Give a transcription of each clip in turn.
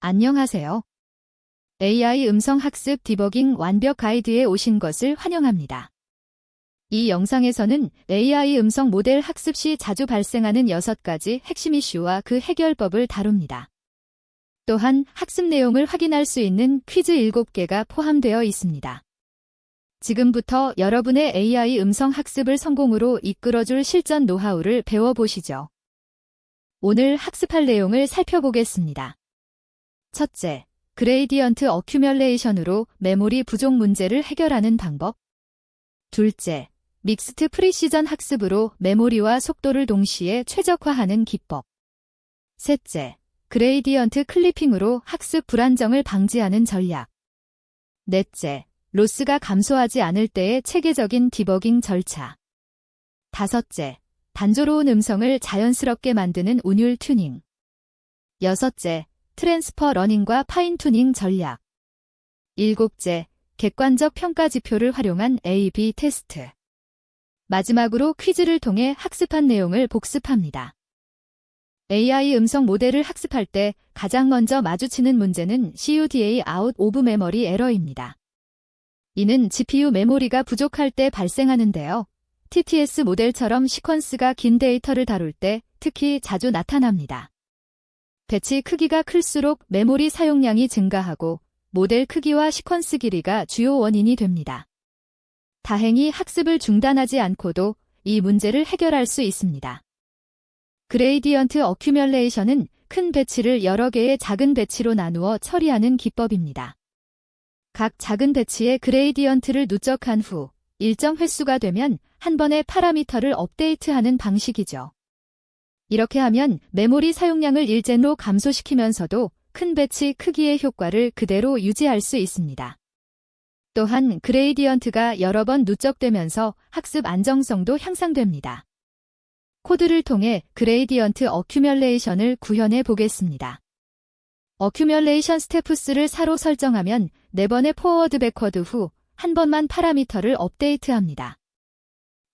안녕하세요. AI 음성 학습 디버깅 완벽 가이드에 오신 것을 환영합니다. 이 영상에서는 AI 음성 모델 학습 시 자주 발생하는 6가지 핵심 이슈와 그 해결법을 다룹니다. 또한 학습 내용을 확인할 수 있는 퀴즈 7개가 포함되어 있습니다. 지금부터 여러분의 AI 음성 학습을 성공으로 이끌어줄 실전 노하우를 배워보시죠. 오늘 학습할 내용을 살펴보겠습니다. 첫째, 그레이디언트 어큐뮬레이션으로 메모리 부족 문제를 해결하는 방법. 둘째, 믹스트 프리시전 학습으로 메모리와 속도를 동시에 최적화하는 기법. 셋째, 그레이디언트 클리핑으로 학습 불안정을 방지하는 전략. 넷째, 로스가 감소하지 않을 때의 체계적인 디버깅 절차. 다섯째, 단조로운 음성을 자연스럽게 만드는 운율 튜닝. 여섯째, 트랜스퍼 러닝과 파인 튜닝 전략. 일곱째, 객관적 평가 지표를 활용한 A/B 테스트. 마지막으로 퀴즈를 통해 학습한 내용을 복습합니다. AI 음성 모델을 학습할 때 가장 먼저 마주치는 문제는 CUDA out of memory 에러입니다. 이는 GPU 메모리가 부족할 때 발생하는데요. TTS 모델처럼 시퀀스가 긴 데이터를 다룰 때 특히 자주 나타납니다. 배치 크기가 클수록 메모리 사용량이 증가하고 모델 크기와 시퀀스 길이가 주요 원인이 됩니다. 다행히 학습을 중단하지 않고도 이 문제를 해결할 수 있습니다. 그레이디언트 어큐뮬레이션은 큰 배치를 여러 개의 작은 배치로 나누어 처리하는 기법입니다. 각 작은 배치에 그레이디언트를 누적한 후 일정 횟수가 되면 한 번에 파라미터를 업데이트하는 방식이죠. 이렇게 하면 메모리 사용량을 일제로 감소시키면서도 큰 배치 크기의 효과를 그대로 유지할 수 있습니다. 또한 그레이디언트가 여러 번 누적되면서 학습 안정성도 향상됩니다. 코드를 통해 그레이디언트 어큐뮬레이션을 구현해 보겠습니다. 어큐뮬레이션 스테프스를 4로 설정하면 4번의 포워드 백워드 후 한 번만 파라미터를 업데이트합니다.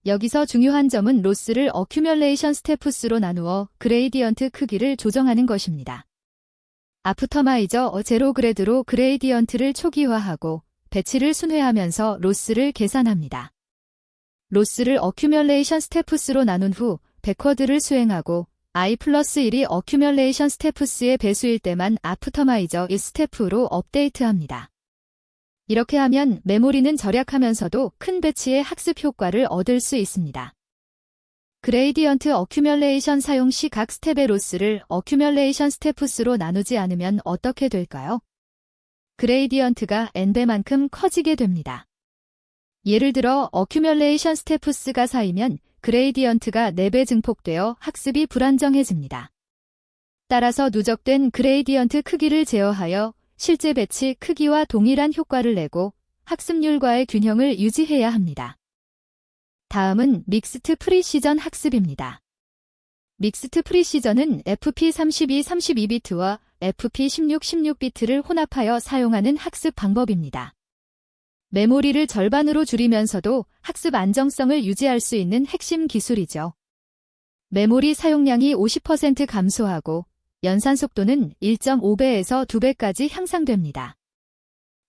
여기서 중요한 점은 로스를 어큐뮬레이션 스테프스로 나누어 그레이디언트 크기를 조정하는 것입니다. 아프터마이저 제로 그래드로 그레이디언트를 초기화하고 배치를 순회하면서 로스를 계산합니다. 로스를 어큐뮬레이션 스테프스로 나눈 후 백워드를 수행하고 i+1이 어큐뮬레이션 스테프스의 배수일 때만 아프터마이저 이 스테프로 업데이트합니다. 이렇게 하면 메모리는 절약하면서도 큰 배치의 학습 효과를 얻을 수 있습니다. 그레이디언트 어큐뮬레이션 사용 시 각 스텝의 로스를 어큐뮬레이션 스테프스로 나누지 않으면 어떻게 될까요? 그레이디언트가 n배만큼 커지게 됩니다. 예를 들어 어큐뮬레이션 스테프스가 4이면 그레이디언트가 4배 증폭되어 학습이 불안정해집니다. 따라서 누적된 그레이디언트 크기를 제어하여 실제 배치 크기와 동일한 효과를 내고 학습률과의 균형을 유지해야 합니다. 다음은 믹스트 프리시전 학습입니다. 믹스트 프리시전은 FP32 32비트와 FP16 16비트를 혼합하여 사용하는 학습 방법입니다. 메모리를 절반으로 줄이면서도 학습 안정성을 유지할 수 있는 핵심 기술이죠. 메모리 사용량이 50% 감소하고 연산 속도는 1.5배에서 2배까지 향상됩니다.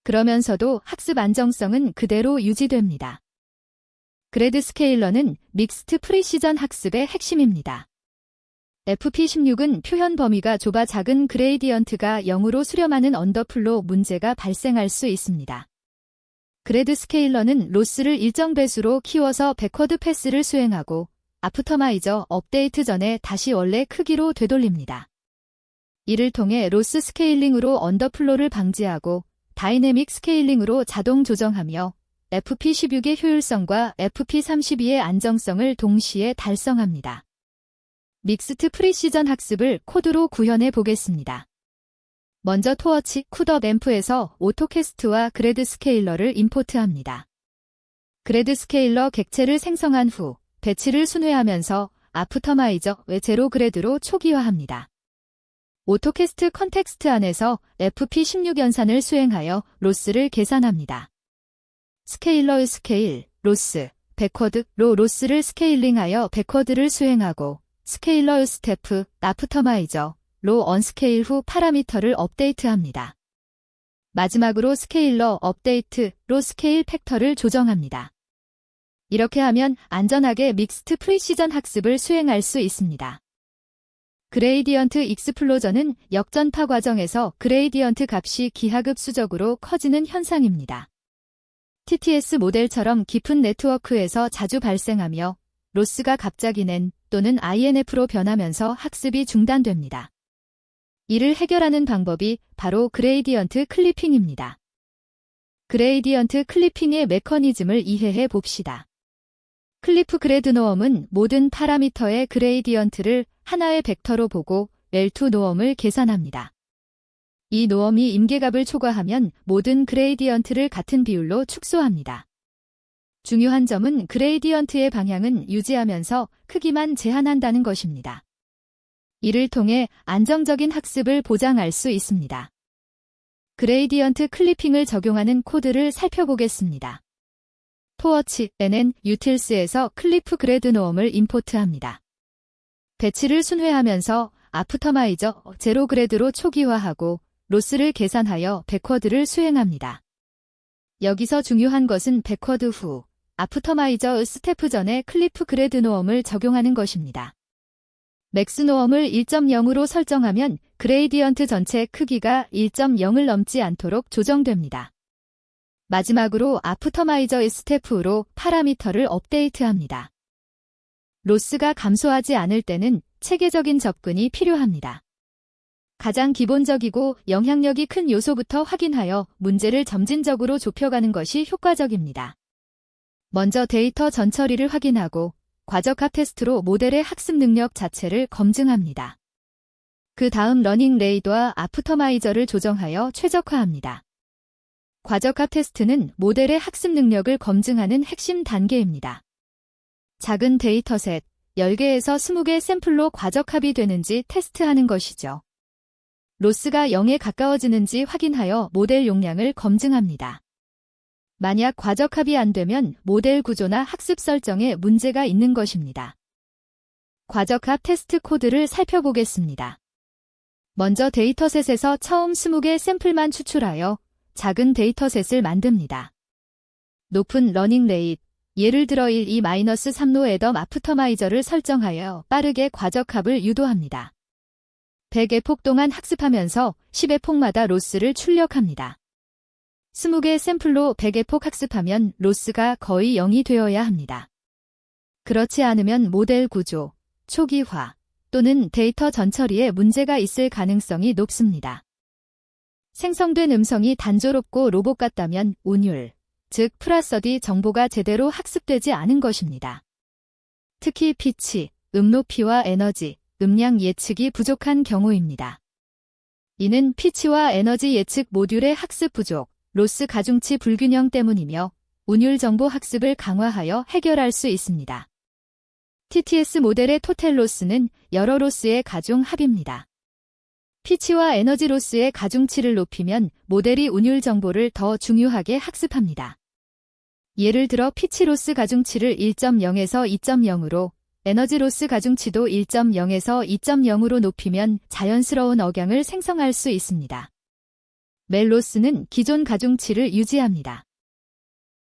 그러면서도 학습 안정성은 그대로 유지됩니다. 그래드 스케일러는 믹스트 프리시전 학습의 핵심입니다. FP16은 표현 범위가 좁아 작은 그레이디언트가 0으로 수렴하는 언더플로 문제가 발생할 수 있습니다. 그래드 스케일러는 로스를 일정 배수로 키워서 백워드 패스를 수행하고 아프터마이저 업데이트 전에 다시 원래 크기로 되돌립니다. 이를 통해 로스 스케일링으로 언더플로를 방지하고 다이내믹 스케일링으로 자동 조정하며 FP16의 효율성과 FP32의 안정성을 동시에 달성합니다. 믹스트 프리시전 학습을 코드로 구현해 보겠습니다. 먼저 토어치 쿠더 램프에서 오토캐스트와 그래드 스케일러를 임포트합니다. 그래드 스케일러 객체를 생성한 후 배치를 순회하면서 아프터마이저 제로 그래드로 초기화합니다. 오토캐스트 컨텍스트 안에서 FP16 연산을 수행하여 로스를 계산합니다. 스케일러의 스케일, 로스, 백워드로 로스를 스케일링하여 백워드를 수행하고 스케일러의 스태프, 아프터마이저, 언스케일 후 파라미터를 업데이트합니다. 마지막으로 스케일러 업데이트로 스케일 팩터를 조정합니다. 이렇게 하면 안전하게 믹스트 프리시전 학습을 수행할 수 있습니다. 그레이디언트 익스플로전은 역전파 과정에서 그레이디언트 값이 기하급수적으로 커지는 현상입니다. TTS 모델처럼 깊은 네트워크에서 자주 발생하며 로스가 갑자기 낸 또는 INF로 변하면서 학습이 중단됩니다. 이를 해결하는 방법이 바로 그레이디언트 클리핑입니다. 그레이디언트 클리핑의 메커니즘을 이해해 봅시다. 클리프 그레드노엄은 모든 파라미터의 그레이디언트를 하나의 벡터로 보고 L2 노엄을 계산합니다. 이 노엄이 임계값을 초과하면 모든 그레이디언트를 같은 비율로 축소합니다. 중요한 점은 그레이디언트의 방향은 유지하면서 크기만 제한한다는 것입니다. 이를 통해 안정적인 학습을 보장할 수 있습니다. 그레이디언트 클리핑을 적용하는 코드를 살펴보겠습니다. 토어치.n은 유틸스에서 클리프 그레드노엄을 임포트합니다. 배치를 순회하면서 아프터마이저 제로 그레드로 초기화하고 로스를 계산하여 백워드를 수행합니다. 여기서 중요한 것은 백워드 후 아프터마이저 스태프 전에 클리프 그레드노엄을 적용하는 것입니다. 맥스노엄을 1.0으로 설정하면 그레이디언트 전체 크기가 1.0을 넘지 않도록 조정됩니다. 마지막으로 아프터마이저 스태프로 파라미터를 업데이트합니다. 로스가 감소하지 않을 때는 체계적인 접근이 필요합니다. 가장 기본적이고 영향력이 큰 요소부터 확인하여 문제를 점진적으로 좁혀가는 것이 효과적입니다. 먼저 데이터 전처리를 확인하고 과적합 테스트로 모델의 학습 능력 자체를 검증합니다. 그 다음 러닝 레이드와 아프터마이저를 조정하여 최적화합니다. 과적합 테스트는 모델의 학습 능력을 검증하는 핵심 단계입니다. 작은 데이터셋 10개에서 20개 샘플로 과적합이 되는지 테스트하는 것이죠. 로스가 0에 가까워지는지 확인하여 모델 용량을 검증합니다. 만약 과적합이 안 되면 모델 구조나 학습 설정에 문제가 있는 것입니다. 과적합 테스트 코드를 살펴보겠습니다. 먼저 데이터셋에서 처음 20개 샘플만 추출하여 작은 데이터셋을 만듭니다. 높은 러닝 레이트, 예를 들어 1-2-3로 애덤 아프터마이저를 설정하여 빠르게 과적합을 유도합니다. 100의 폭 동안 학습하면서 10의 폭마다 로스를 출력합니다. 20개 샘플로 100의 폭 학습하면 로스가 거의 0이 되어야 합니다. 그렇지 않으면 모델 구조, 초기화 또는 데이터 전처리에 문제가 있을 가능성이 높습니다. 생성된 음성이 단조롭고 로봇 같다면 운율, 즉 프라서디 정보가 제대로 학습되지 않은 것입니다. 특히 피치, 높이와 에너지, 음량 예측이 부족한 경우입니다. 이는 피치와 에너지 예측 모듈의 학습 부족, 로스 가중치 불균형 때문이며 운율 정보 학습을 강화하여 해결할 수 있습니다. TTS 모델의 토탈 로스는 여러 로스의 가중 합입니다. 피치와 에너지 로스의 가중치를 높이면 모델이 운율 정보를 더 중요하게 학습합니다. 예를 들어 피치 로스 가중치를 1.0에서 2.0으로 에너지 로스 가중치도 1.0에서 2.0으로 높이면 자연스러운 억양을 생성할 수 있습니다. 멜로스는 기존 가중치를 유지합니다.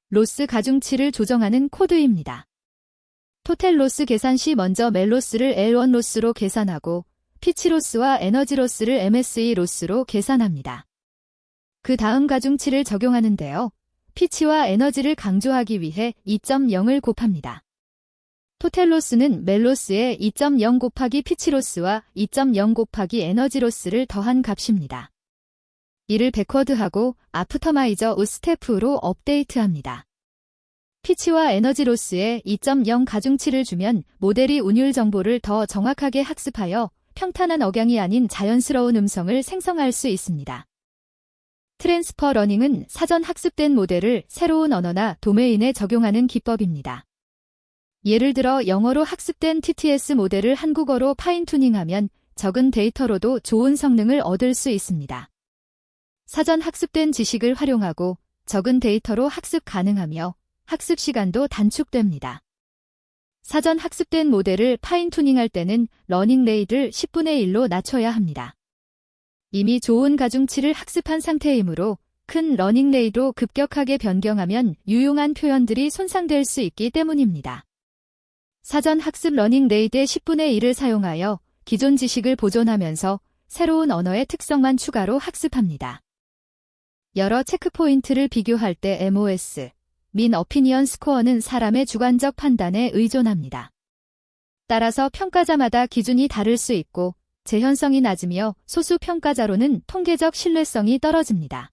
로스 가중치를 조정하는 코드입니다. 토탈 로스 계산 시 먼저 멜로스를 L1 로스로 계산하고 피치 로스와 에너지 로스를 MSE 로스로 계산합니다. 그 다음 가중치를 적용하는데요. 피치와 에너지를 강조하기 위해 2.0을 곱합니다. 토탈 로스는 멜로스에 2.0 곱하기 피치 로스와 2.0 곱하기 에너지 로스를 더한 값입니다. 이를 백워드하고 아프터마이저 스태프로 업데이트합니다. 피치와 에너지 로스에 2.0 가중치를 주면 모델이 운율 정보를 더 정확하게 학습하여 평탄한 억양이 아닌 자연스러운 음성을 생성할 수 있습니다. 트랜스퍼 러닝은 사전 학습된 모델을 새로운 언어나 도메인에 적용하는 기법입니다. 예를 들어 영어로 학습된 TTS 모델을 한국어로 파인튜닝하면 적은 데이터로도 좋은 성능을 얻을 수 있습니다. 사전 학습된 지식을 활용하고 적은 데이터로 학습 가능하며 학습 시간도 단축됩니다. 사전 학습된 모델을 파인튜닝할 때는 러닝 레이를 10분의 1로 낮춰야 합니다. 이미 좋은 가중치를 학습한 상태이므로 큰 러닝 레이로 급격하게 변경하면 유용한 표현들이 손상될 수 있기 때문입니다. 사전 학습 러닝 레이의 10분의 1을 사용하여 기존 지식을 보존하면서 새로운 언어의 특성만 추가로 학습합니다. 여러 체크포인트를 비교할 때 MOS, 민 어피니언 스코어는 사람의 주관적 판단에 의존합니다. 따라서 평가자마다 기준이 다를 수 있고 재현성이 낮으며 소수 평가자로는 통계적 신뢰성이 떨어집니다.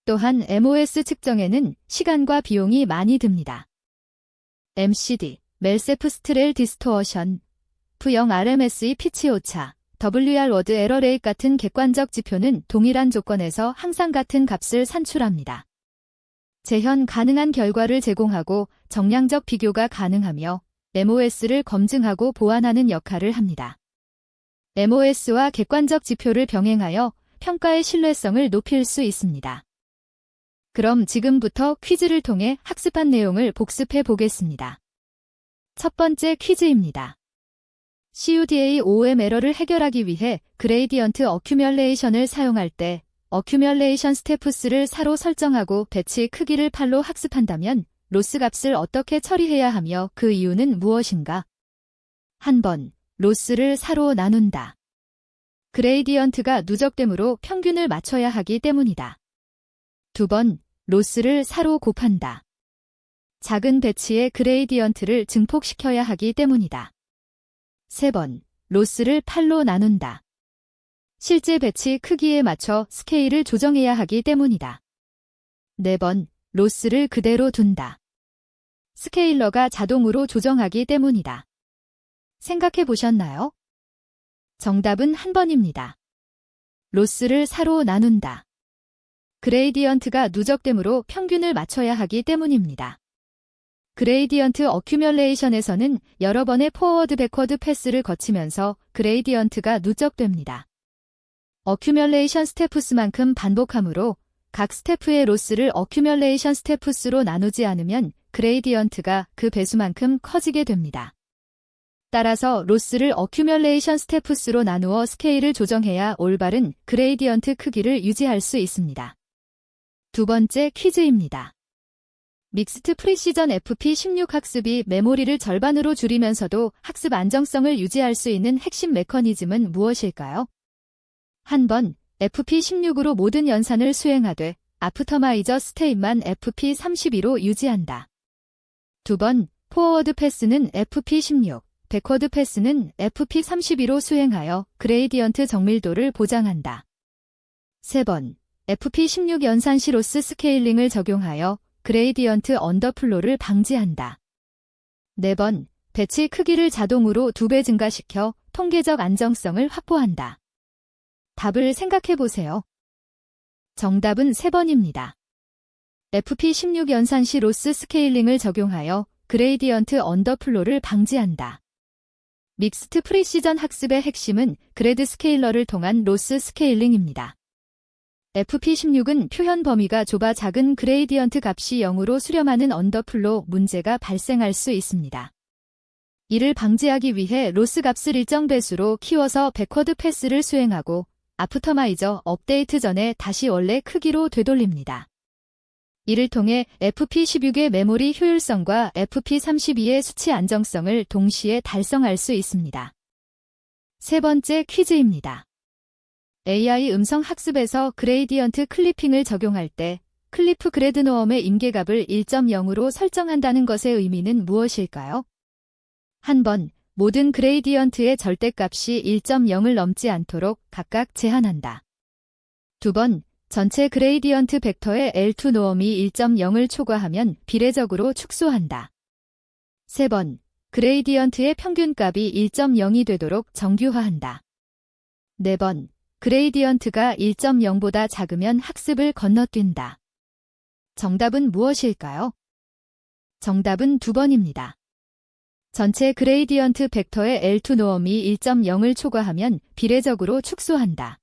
또한 MOS 측정에는 시간과 비용이 많이 듭니다. MCD, 멜세프스트렐 디스토어션, F0 RMSE 피치 오차, WR 워드 에러 레이트 같은 객관적 지표는 동일한 조건에서 항상 같은 값을 산출합니다. 재현 가능한 결과를 제공하고 정량적 비교가 가능하며 MOS를 검증하고 보완하는 역할을 합니다. MOS와 객관적 지표를 병행하여 평가의 신뢰성을 높일 수 있습니다. 그럼 지금부터 퀴즈를 통해 학습한 내용을 복습해 보겠습니다. 첫 번째 퀴즈입니다. CUDA-OM 에러를 해결하기 위해 그레이디언트 어큐뮬레이션을 사용할 때 어큐뮬레이션 스테프스를 4로 설정하고 배치 크기를 8로 학습한다면 로스 값을 어떻게 처리해야 하며 그 이유는 무엇인가? 한 번, 로스를 4로 나눈다. 그레이디언트가 누적되므로 평균을 맞춰야 하기 때문이다. 두 번, 로스를 4로 곱한다. 작은 배치의 그레이디언트를 증폭시켜야 하기 때문이다. 세 번, 로스를 8로 나눈다. 실제 배치 크기에 맞춰 스케일을 조정해야 하기 때문이다. 네 번, 로스를 그대로 둔다. 스케일러가 자동으로 조정하기 때문이다. 생각해 보셨나요? 정답은 한 번입니다. 로스를 4로 나눈다. 그레이디언트가 누적되므로 평균을 맞춰야 하기 때문입니다. 그레이디언트 어큐뮬레이션에서는 여러 번의 포워드 백워드 패스를 거치면서 그레이디언트가 누적됩니다. 어큐뮬레이션 스테프스만큼 반복하므로 각 스테프의 로스를 어큐뮬레이션 스테프스로 나누지 않으면 그레이디언트가 그 배수만큼 커지게 됩니다. 따라서 로스를 어큐뮬레이션 스테프스로 나누어 스케일을 조정해야 올바른 그레이디언트 크기를 유지할 수 있습니다. 두 번째 퀴즈입니다. 믹스트 프리시전 FP16 학습이 메모리를 절반으로 줄이면서도 학습 안정성을 유지할 수 있는 핵심 메커니즘은 무엇일까요? 한 번, FP16으로 모든 연산을 수행하되 아프터마이저 스테이트만 FP32로 유지한다. 두 번, 포워드 패스는 FP16, 백워드 패스는 FP32로 수행하여 그레이디언트 정밀도를 보장한다. 세 번, FP16 연산 시 로스 스케일링을 적용하여 그레이디언트 언더플로를 방지한다. 네 번, 배치 크기를 자동으로 2배 증가시켜 통계적 안정성을 확보한다. 답을 생각해 보세요. 정답은 3번입니다. FP16 연산 시 로스 스케일링을 적용하여 그레이디언트 언더플로를 방지한다. 믹스트 프리시전 학습의 핵심은 그래드 스케일러를 통한 로스 스케일링입니다. FP16은 표현 범위가 좁아 작은 그레이디언트 값이 0으로 수렴하는 언더플로 문제가 발생할 수 있습니다. 이를 방지하기 위해 로스 값을 일정 배수로 키워서 백워드 패스를 수행하고 아프터마이저 업데이트 전에 다시 원래 크기로 되돌립니다. 이를 통해 FP16의 메모리 효율성과 FP32의 수치 안정성을 동시에 달성할 수 있습니다. 세 번째 퀴즈입니다. AI 음성 학습에서 그레이디언트 클리핑을 적용할 때 클리프 그레드노엄의 임계값을 1.0으로 설정한다는 것의 의미는 무엇일까요? 한 번, 모든 그레이디언트의 절대값이 1.0을 넘지 않도록 각각 제한한다. 두 번, 전체 그레이디언트 벡터의 L2 노엄이 1.0을 초과하면 비례적으로 축소한다. 세 번, 그레이디언트의 평균값이 1.0이 되도록 정규화한다. 네 번, 그레이디언트가 1.0보다 작으면 학습을 건너뛴다. 정답은 무엇일까요? 정답은 2번입니다. 전체 그레이디언트 벡터의 L2 노엄이 1.0을 초과하면 비례적으로 축소한다.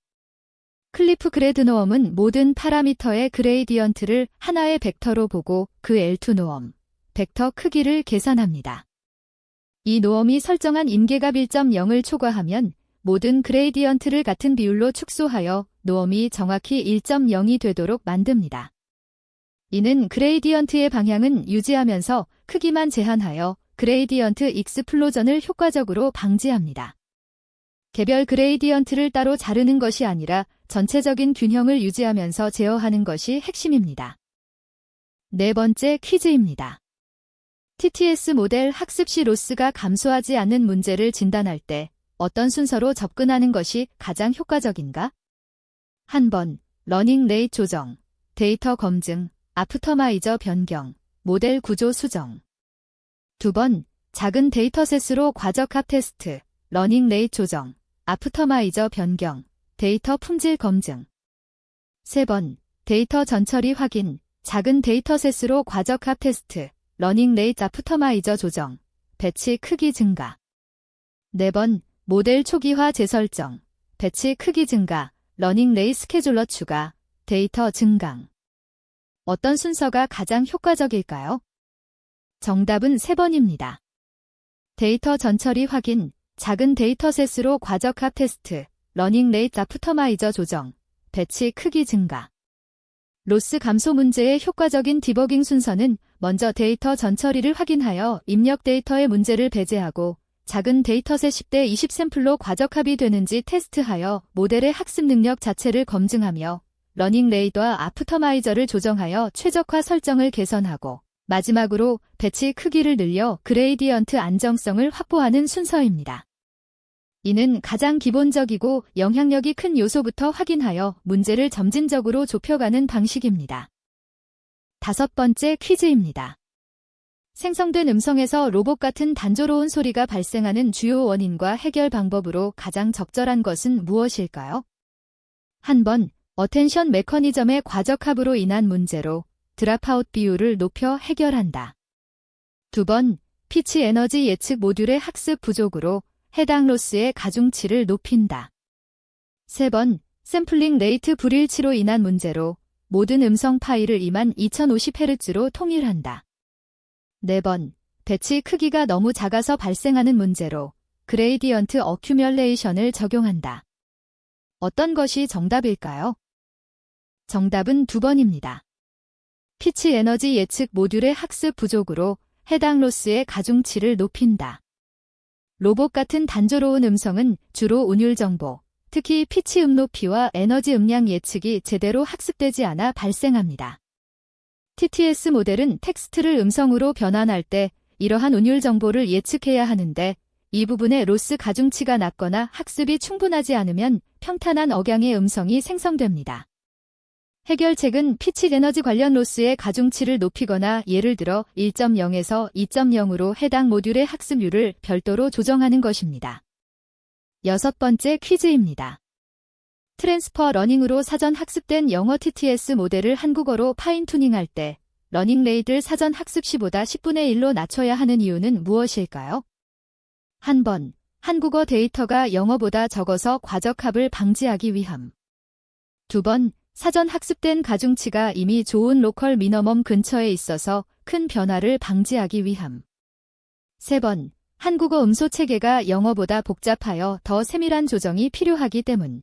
클리프 그레드노엄은 모든 파라미터의 그레이디언트를 하나의 벡터로 보고 그 L2 노엄, 벡터 크기를 계산합니다. 이 노엄이 설정한 임계값 1.0을 초과하면 모든 그레이디언트를 같은 비율로 축소하여 노엄이 정확히 1.0이 되도록 만듭니다. 이는 그레이디언트의 방향은 유지하면서 크기만 제한하여 그레이디언트 익스플로전을 효과적으로 방지합니다. 개별 그레이디언트를 따로 자르는 것이 아니라 전체적인 균형을 유지하면서 제어하는 것이 핵심입니다. 네 번째 퀴즈입니다. TTS 모델 학습 시 로스가 감소하지 않는 문제를 진단할 때 어떤 순서로 접근하는 것이 가장 효과적인가? 한 번, 러닝 레이트 조정, 데이터 검증, 아프터마이저 변경, 모델 구조 수정. 두 번, 작은 데이터셋으로 과적합 테스트, 러닝 레이트 조정, 아프터마이저 변경, 데이터 품질 검증. 세 번, 데이터 전처리 확인, 작은 데이터셋으로 과적합 테스트, 러닝 레이트 아프터마이저 조정, 배치 크기 증가. 네 번, 모델 초기화 재설정, 배치 크기 증가, 러닝 레이트 스케줄러 추가, 데이터 증강. 어떤 순서가 가장 효과적일까요? 정답은 3번입니다. 데이터 전처리 확인, 작은 데이터셋으로 과적합 테스트, 러닝 레이트 아프터마이저 조정, 배치 크기 증가. 로스 감소 문제의 효과적인 디버깅 순서는 먼저 데이터 전처리를 확인하여 입력 데이터의 문제를 배제하고 작은 데이터셋 10대 20 샘플로 과적합이 되는지 테스트하여 모델의 학습 능력 자체를 검증하며 러닝 레이트와 아프터마이저를 조정하여 최적화 설정을 개선하고 마지막으로 배치 크기를 늘려 그레이디언트 안정성을 확보하는 순서입니다. 이는 가장 기본적이고 영향력이 큰 요소부터 확인하여 문제를 점진적으로 좁혀가는 방식입니다. 다섯 번째 퀴즈입니다. 생성된 음성에서 로봇 같은 단조로운 소리가 발생하는 주요 원인과 해결 방법으로 가장 적절한 것은 무엇일까요? 한 번, 어텐션 메커니즘의 과적합으로 인한 문제로 드랍아웃 비율을 높여 해결한다. 두 번, 피치 에너지 예측 모듈의 학습 부족으로 해당 로스의 가중치를 높인다. 세 번, 샘플링 레이트 불일치로 인한 문제로 모든 음성 파일을 22,050Hz로 통일한다. 네 번, 배치 크기가 너무 작아서 발생하는 문제로 그레이디언트 어큐뮬레이션을 적용한다. 어떤 것이 정답일까요? 정답은 2번입니다. 피치 에너지 예측 모듈의 학습 부족으로 해당 로스의 가중치를 높인다. 로봇 같은 단조로운 음성은 주로 운율 정보, 특히 피치 높이와 에너지 음량 예측이 제대로 학습되지 않아 발생합니다. TTS 모델은 텍스트를 음성으로 변환할 때 이러한 운율 정보를 예측해야 하는데 이 부분의 로스 가중치가 낮거나 학습이 충분하지 않으면 평탄한 억양의 음성이 생성됩니다. 해결책은 피치 에너지 관련 로스의 가중치를 높이거나 예를 들어 1.0에서 2.0으로 해당 모듈의 학습률을 별도로 조정하는 것입니다. 여섯 번째 퀴즈입니다. 트랜스퍼 러닝으로 사전 학습된 영어 TTS 모델을 한국어로 파인투닝할 때 러닝 레이트를 사전 학습 시보다 10분의 1로 낮춰야 하는 이유는 무엇일까요? 한 번, 한국어 데이터가 영어보다 적어서 과적합을 방지하기 위함. 두 번, 사전 학습된 가중치가 이미 좋은 로컬 미너멈 근처에 있어서 큰 변화를 방지하기 위함. 세 번, 한국어 음소 체계가 영어보다 복잡하여 더 세밀한 조정이 필요하기 때문.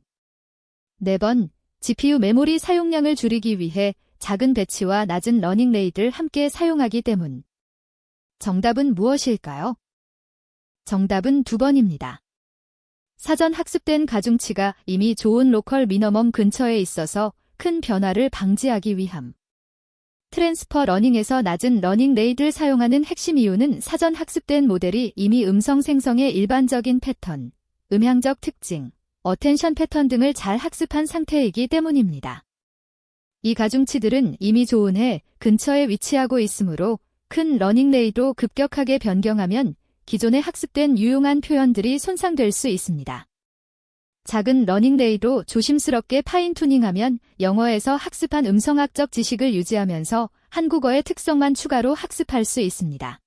네 번, GPU 메모리 사용량을 줄이기 위해 작은 배치와 낮은 러닝 레이트를 함께 사용하기 때문. 정답은 무엇일까요? 정답은 2번입니다. 사전 학습된 가중치가 이미 좋은 로컬 미너멈 근처에 있어서 큰 변화를 방지하기 위함. 트랜스퍼 러닝에서 낮은 러닝 레이트를 사용하는 핵심 이유는 사전 학습된 모델이 이미 음성 생성의 일반적인 패턴, 음향적 특징, 어텐션 패턴 등을 잘 학습한 상태이기 때문입니다. 이 가중치들은 이미 좋은 해 근처에 위치하고 있으므로 큰 러닝 레이트로 급격하게 변경하면 기존에 학습된 유용한 표현들이 손상될 수 있습니다. 작은 러닝 레이트로 조심스럽게 파인투닝하면 영어에서 학습한 음성학적 지식을 유지하면서 한국어의 특성만 추가로 학습할 수 있습니다.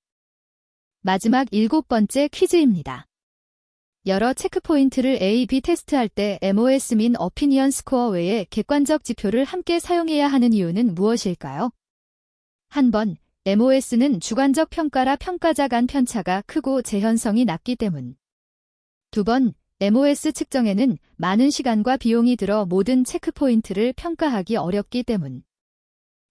마지막 7번째 퀴즈입니다. 여러 체크포인트를 A/B 테스트할 때 MOS 민 어피니언 스코어 외에 객관적 지표를 함께 사용해야 하는 이유는 무엇일까요? 한 번, MOS는 주관적 평가라 평가자 간 편차가 크고 재현성이 낮기 때문. 2번, MOS 측정에는 많은 시간과 비용이 들어 모든 체크포인트를 평가하기 어렵기 때문.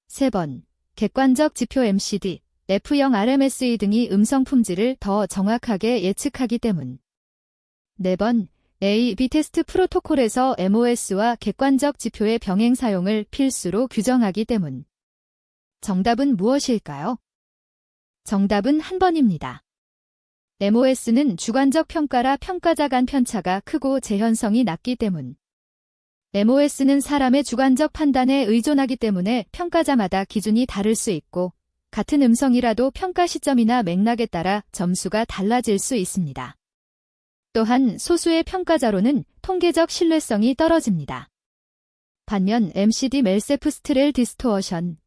3번, 객관적 지표 MCD, F0 RMSE 등이 음성 품질을 더 정확하게 예측하기 때문. 4번, A/B 테스트 프로토콜에서 MOS와 객관적 지표의 병행 사용을 필수로 규정하기 때문. 정답은 무엇일까요? 정답은 한 번입니다. MOS는 주관적 평가라 평가자 간 편차가 크고 재현성이 낮기 때문. MOS는 사람의 주관적 판단에 의존하기 때문에 평가자마다 기준이 다를 수 있고, 같은 음성이라도 평가 시점이나 맥락에 따라 점수가 달라질 수 있습니다. 또한 소수의 평가자로는 통계적 신뢰성이 떨어집니다. 반면 MCD 멜세프스트렐 디스토어션,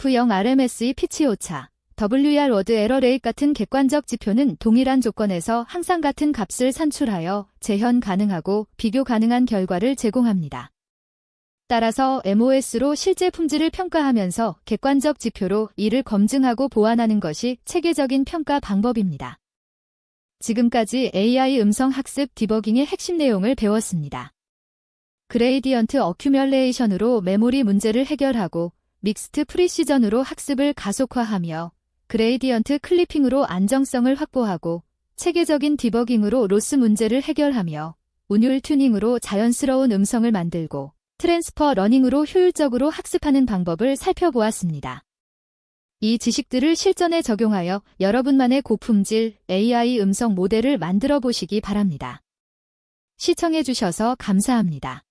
F0 RMSE 피치 오차, WR 워드 에러 레이트 같은 객관적 지표는 동일한 조건에서 항상 같은 값을 산출하여 재현 가능하고 비교 가능한 결과를 제공합니다. 따라서 MOS로 실제 품질을 평가하면서 객관적 지표로 이를 검증하고 보완하는 것이 체계적인 평가 방법입니다. 지금까지 AI 음성 학습 디버깅의 핵심 내용을 배웠습니다. 그레이디언트 어큐뮬레이션으로 메모리 문제를 해결하고 믹스트 프리시전으로 학습을 가속화하며 그레이디언트 클리핑으로 안정성을 확보하고 체계적인 디버깅으로 로스 문제를 해결하며 운율 튜닝으로 자연스러운 음성을 만들고 트랜스퍼 러닝으로 효율적으로 학습하는 방법을 살펴보았습니다. 이 지식들을 실전에 적용하여 여러분만의 고품질 AI 음성 모델을 만들어 보시기 바랍니다. 시청해 주셔서 감사합니다.